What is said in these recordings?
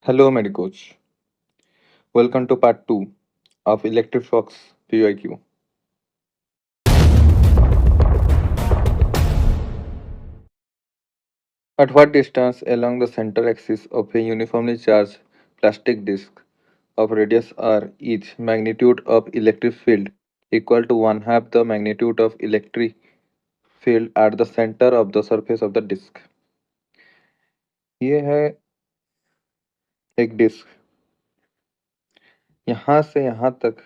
Hello, Medicoach. Welcome to part 2 of Electric Shocks PYQ. At what distance along the center axis of a uniformly charged plastic disc of radius r each magnitude of electric field equal to one half the magnitude of electric field at the center of the surface of the disc? ये है एक disc, यहाँ से यहाँ तक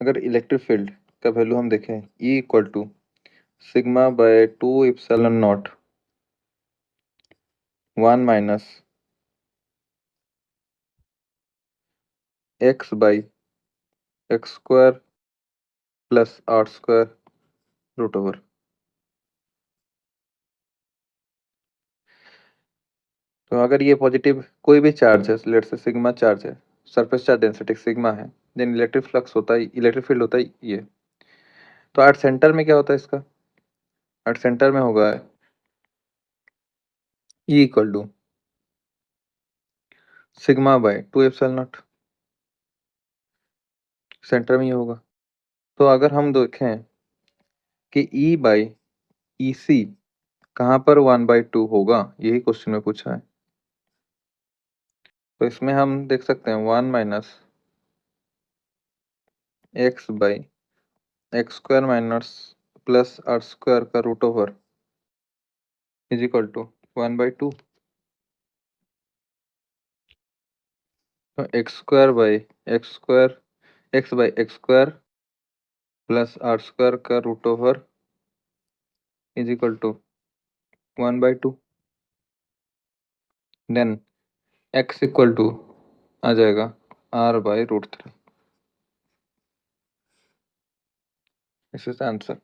अगर electric field का value हम देखें E equal to sigma by 2 epsilon naught 1 minus x by x square plus R square root over. तो अगर ये पॉजिटिव कोई भी चार्ज है, लेट से सिग्मा चार्ज है, सरफेस चार्ज डेंसिटी सिग्मा है, देन इलेक्ट्रिक फ्लक्स होता है, इलेक्ट्रिक फील्ड होता है ये। तो एट सेंटर में क्या होता है इसका? एट सेंटर में होगा E equal to sigma by 2 epsilon naught, centre में ये होगा। तो अगर हम देखें कि E बाई ई सी कहाँ पर 1/2 होगा, यही क्वेश्चन में पूछा है। तो इसमें हम देख सकते हैं 1 minus X by X square minus plus R square का root over is equal to 1/2। तो X square by X square plus R square का root over is equal to 1/2। Then X equal to आ जाएगा R by root 3। This is the answer.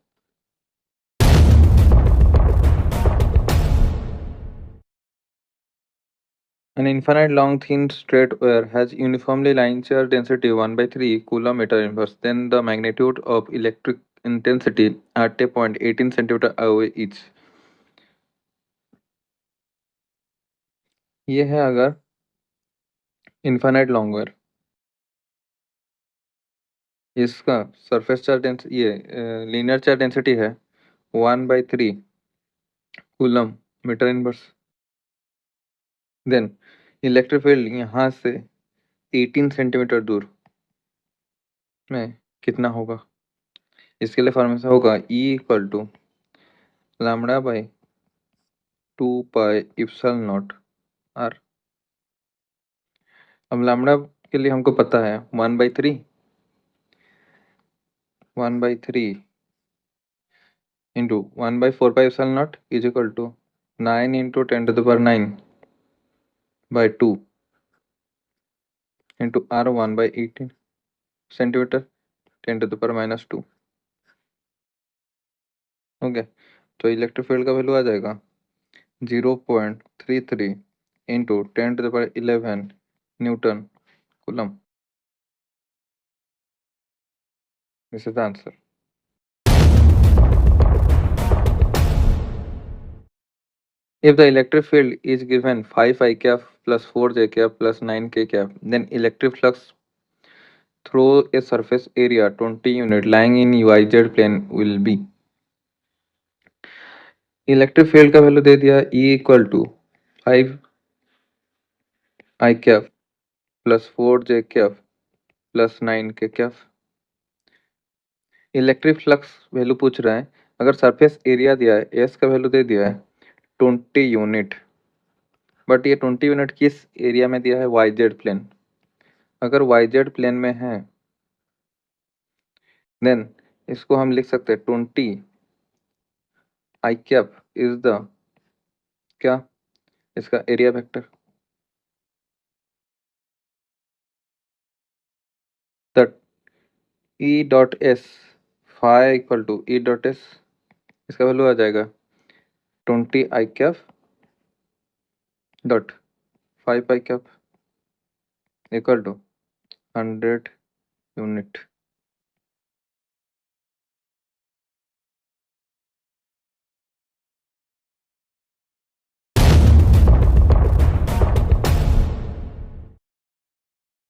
An infinite long thin straight wire has uniformly line charge density 1/3 coulomb meter inverse. Then the magnitude of electric intensity at a point 18 centimeter away each. ये है अगर infinite long wire, इसका surface charge density ये linear charge density है 1/3 coulomb metre inverse. Then electric field यहाँ से 18 centimetre दूर में कितना होगा? इसके लिए फॉर्मूला होगा E equal to lambda by 2 pi epsilon naught R. अब लैम्बडा के लिए हमको पता है 1/3 into 1/4 pi epsilon naught is equal to 9 into 10⁻⁹ by 2 into R 1/18 centimetre 10⁻⁻2। Okay, तो इलेक्ट्रिक फील्ड का वैल्यू आ जाएगा 0.33 into 10⁻11 newton coulomb. This is the answer. If the electric field is given 5 I cap plus 4 j cap plus 9 k cap, then electric flux through a surface area 20 unit lying in YZ plane will be। Electric field का value दे दिया E equal to 5 I cap plus 4 j cap plus 9 k cap। Electric flux value पूछ रहा है, अगर surface area दिया है S का वैल्यू दे दिया है 20 यूनिट, बट ये 20 यूनिट किस एरिया में दिया है? YZ plane. अगर YZ प्लेन में है देन इसको हम लिख सकते हैं 20 आई कैप इज द क्या इसका area vector. The E dot S phi equal to E dot S, इसका वैल्यू आ जाएगा 20 I cap dot 5 I cap equal to 100 unit.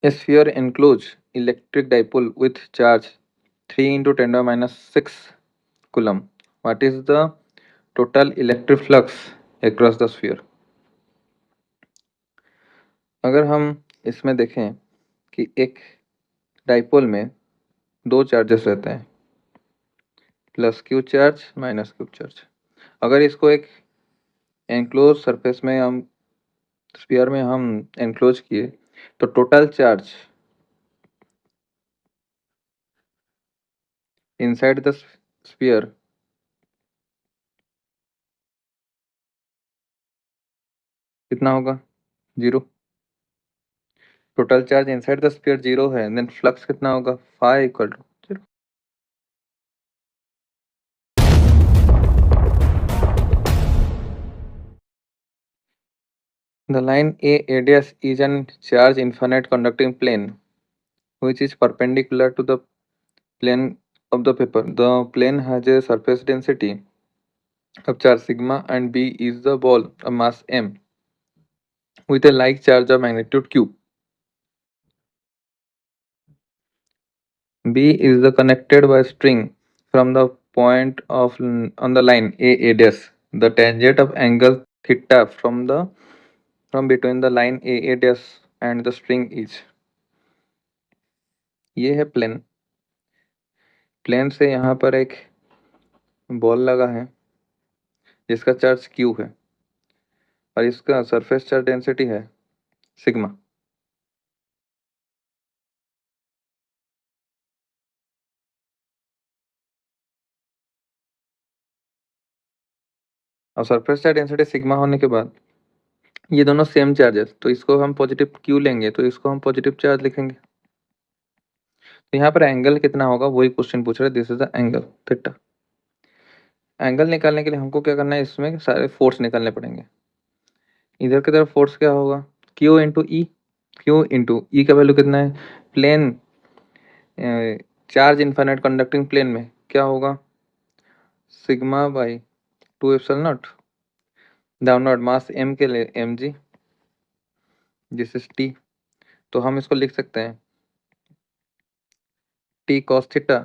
A sphere encloses electric dipole with charge 3 into 10 to the minus 6 coulomb. What is the total electric flux across the sphere? अगर हम इसमें देखें कि एक dipole में दो चार्जेस रहते हैं, plus Q charge minus Q charge. अगर इसको एक एनक्लोज सरफेस में हम स्फीयर में हम एनक्लोज किए तो total charge inside the sphere कितना होगा? Zero. Total charge inside the sphere zero है, देन फ्लक्स कितना होगा? Phi equal to zero. The line A dash is an charge infinite conducting plane which is perpendicular to the plane of the paper. The plane has a surface density of charge sigma and B is the ball of mass m with a like charge of magnitude q. B is the connected by string from the point of on the line A dash. The tangent of angle theta from between the line A dash and the string is. ये है plane. Plane से यहाँ पर एक ball लगा है जिसका charge Q है और इसका सरफेस चार्ज डेंसिटी है सिग्मा। और सरफेस चार्ज डेंसिटी सिग्मा होने के बाद ये दोनों सेम चार्जेस, तो इसको हम पॉजिटिव क्यू लेंगे तो इसको हम पॉजिटिव चार्ज लिखेंगे। तो यहाँ पर एंगल कितना होगा वही क्वेश्चन पूछ रहे हैं। This is the angle theta. Angle निकालने के लिए हमको क्या करना है, इसमें सारे फोर्स निकालने पड़ेंगे। इधर की तरफ फोर्स क्या होगा? Q into E. Q into E का वैल्यू कितना है? Plane charge infinite conducting plane में क्या होगा? Sigma by 2 epsilon naught. Downward mass m के लिए mg, दिस इज t। तो हम इसको लिख सकते हैं t cos थीटा,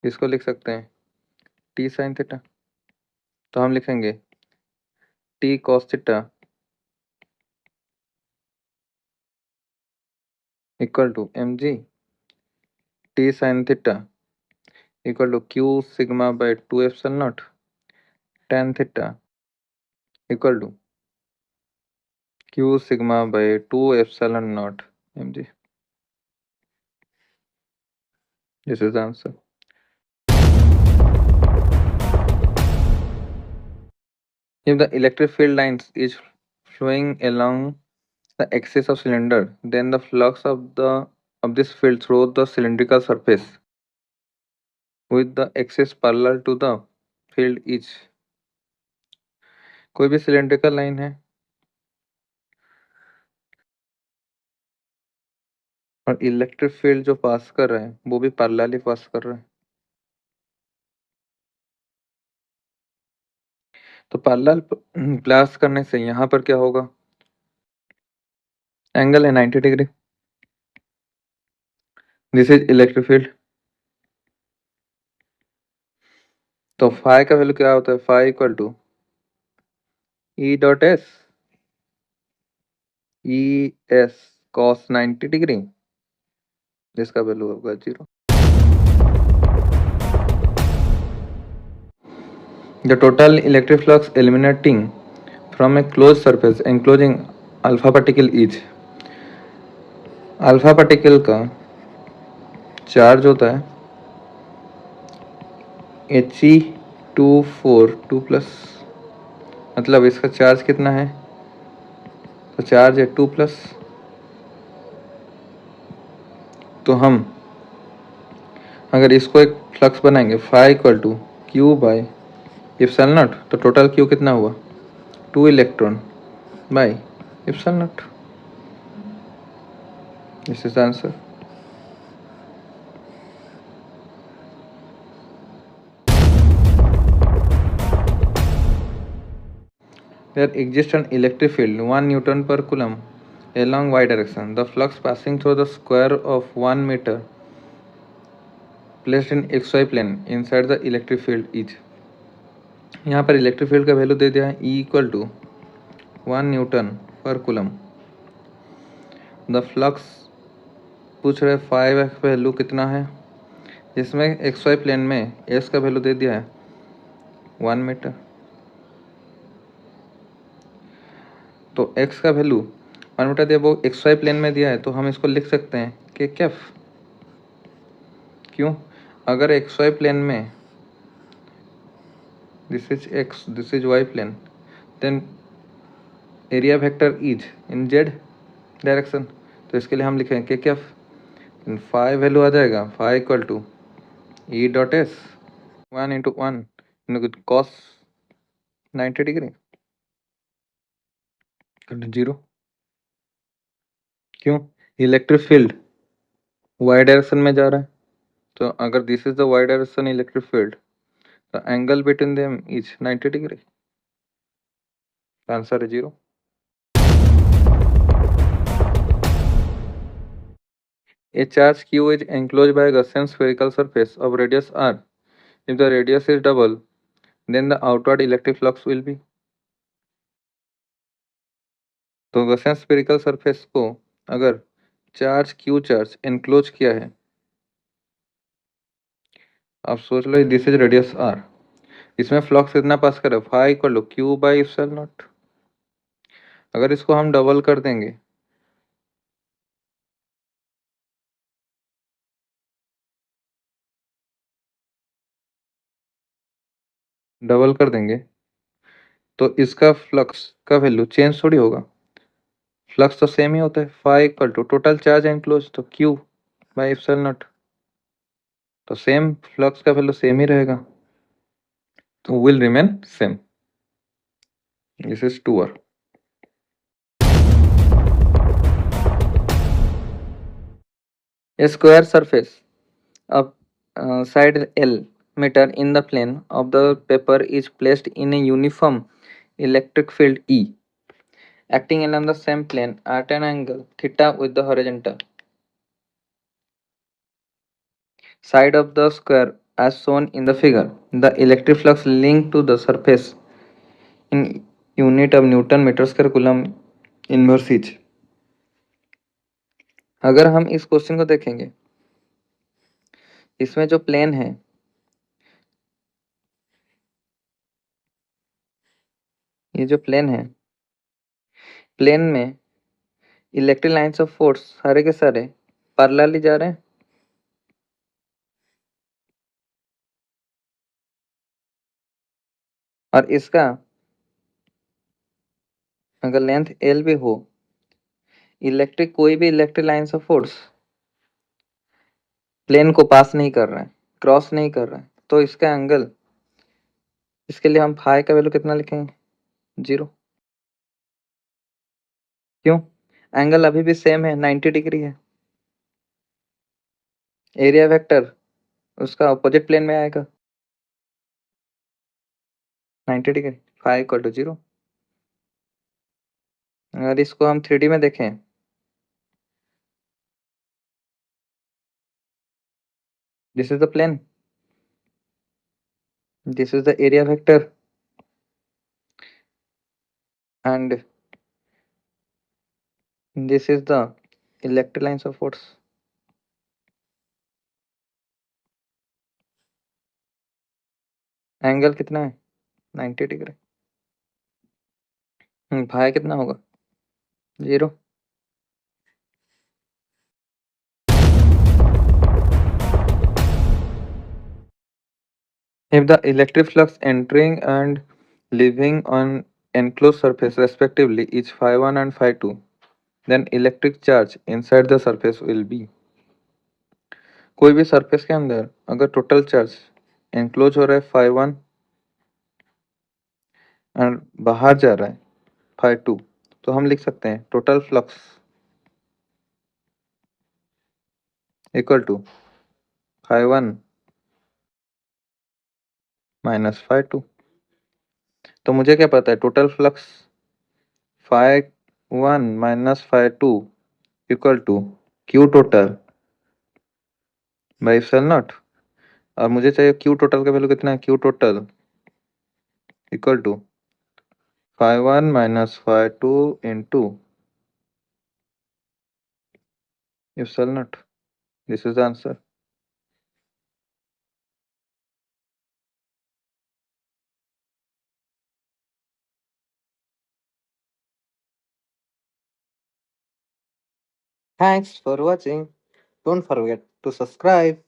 इसको लिख सकते हैं t sin थीटा। तो हम लिखेंगे t cos theta equal to mg, t sin theta equal to q sigma by 2 epsilon naught tan theta equal to q sigma by 2 epsilon naught mg। This is the answer. If the electric field lines is flowing along the axis of cylinder, then the flux of this field through the cylindrical surface with the axis parallel to the field is। कोई भी cylindrical line है और electric field जो पास कर रहे हैं वो भी पैरेलली पास कर रहे हैं, तो पैरेलल पास करने से यहाँ पर क्या होगा? एंगल है 90 degree. This is electric field. तो फाई का वैल्यू क्या होता है? Phi equal to E dot S, E S cos 90 degree, जिसका वैल्यू होगा 0। The total electric flux emanating from a closed surface enclosing alpha particle is। Alpha particle का charge होता है He242 प्लस, मतलब इसका चार्ज कितना है? तो चार्ज है 2 प्लस। तो हम अगर इसको एक फ्लक्स बनाएंगे phi equal to Q by epsilon naught, तो टोटल क्यू कितना हुआ? 2 electron by epsilon naught. This is the answer. There exists an electric field 1 Newton per coulomb along y direction. The flux passing through the square of 1 meter placed in xy plane inside the electric field is. यहाँ पर electric field का value दे दिया है E equal to 1 Newton पर coulomb. The flux पूछ रहे 5 value कितना है, जिसमें एक्स वाई प्लेन में एस का वैल्यू दे दिया है 1 मीटर. तो एक्स का वैल्यू 1 मीटर दिया, वो एक्स वाई प्लेन में दिया है, तो हम इसको लिख सकते हैं कि कैफ. क्यों? अगर एक्स वाई प्लेन में this is X, this is Y plane, then area vector is in Z direction. तो इसके लिए हम लिखेंगे कि कैफ. 5 वैल्यू आ जाएगा 5 equal to E dot S 1 into 1 into cos 90 degree 0. क्यों? इलेक्ट्रिक फील्ड वाई डायरेक्शन में जा रहा है, तो अगर this is the Y direction electric field, the angle between them is 90 degree. Answer is 0. A charge q is enclosed by a Gaussian spherical surface of radius r. If the radius is double, then the outward electric flux will be. तो Gaussian spherical surface को अगर charge q charge enclose किया है, आप सोच लो this is radius r, इसमें flux कितना पास करे, 5 equal to q by epsilon naught. अगर इसको हम डबल कर देंगे, डबल कर देंगे तो इसका फ्लक्स का वैल्यू चेंज थोड़ी होगा, फ्लक्स तो सेम ही होता है. 5 equal to total charge enclose तो q बाई एप्सिलॉन नॉट, तो सेम फ्लक्स का वैल्यू सेम ही रहेगा, तो will remain same. This is 2r. A square surface of side L meter in the plane of the paper is placed in a uniform electric field E, acting along the same plane at an angle theta with the horizontal side of the square as shown in the figure. The electric flux linked to the surface in unit of Newton meter square coulomb inverse each. अगर हम इस question को देखेंगे, इसमें जो plane है, ये जो प्लेन है, प्लेन में इलेक्ट्रिक लाइन्स ऑफ फोर्स सारे के सारे पैरेलली जा रहे हैं, और इसका अगर लेंथ L भी हो, इलेक्ट्रिक कोई भी electric lines of force plane को पास नहीं कर रहा है, क्रॉस नहीं कर रहा है, तो इसका एंगल, इसके लिए हम फाई का वैल्यू कितना लिखेंगे, 0. क्यों? एंगल अभी भी सेम है, 90 डिग्री है. एरिया वेक्टर उसका अपोजिट प्लेन में आएगा 90 डिग्री, फाई इक्वल टू 0. अगर इसको हम 3D में देखें, this is the plane, this is the area vector, and this is the electric lines of force. Angle कितना है, 90 डिग्री. फाई कितना होगा, 0. If the electric flux entering and leaving on enclosed surface respectively is phi1 and phi2, then electric charge inside the surface will be. कोई भी surface के अंदर अगर total charge enclose हो रहा है phi1 एंड बाहर जा रहा है phi2, तो हम लिख सकते हैं total flux equal to phi1 minus phi2. तो मुझे क्या पता है, total flux phi 1 minus phi 2 equal to Q total by epsilon naught. और मुझे चाहिए क्यू टोटल का वैल्यू कितना है, Q total equal to phi 1 minus phi 2 into epsilon naught. This is the answer. Thanks for watching. Don't forget to subscribe.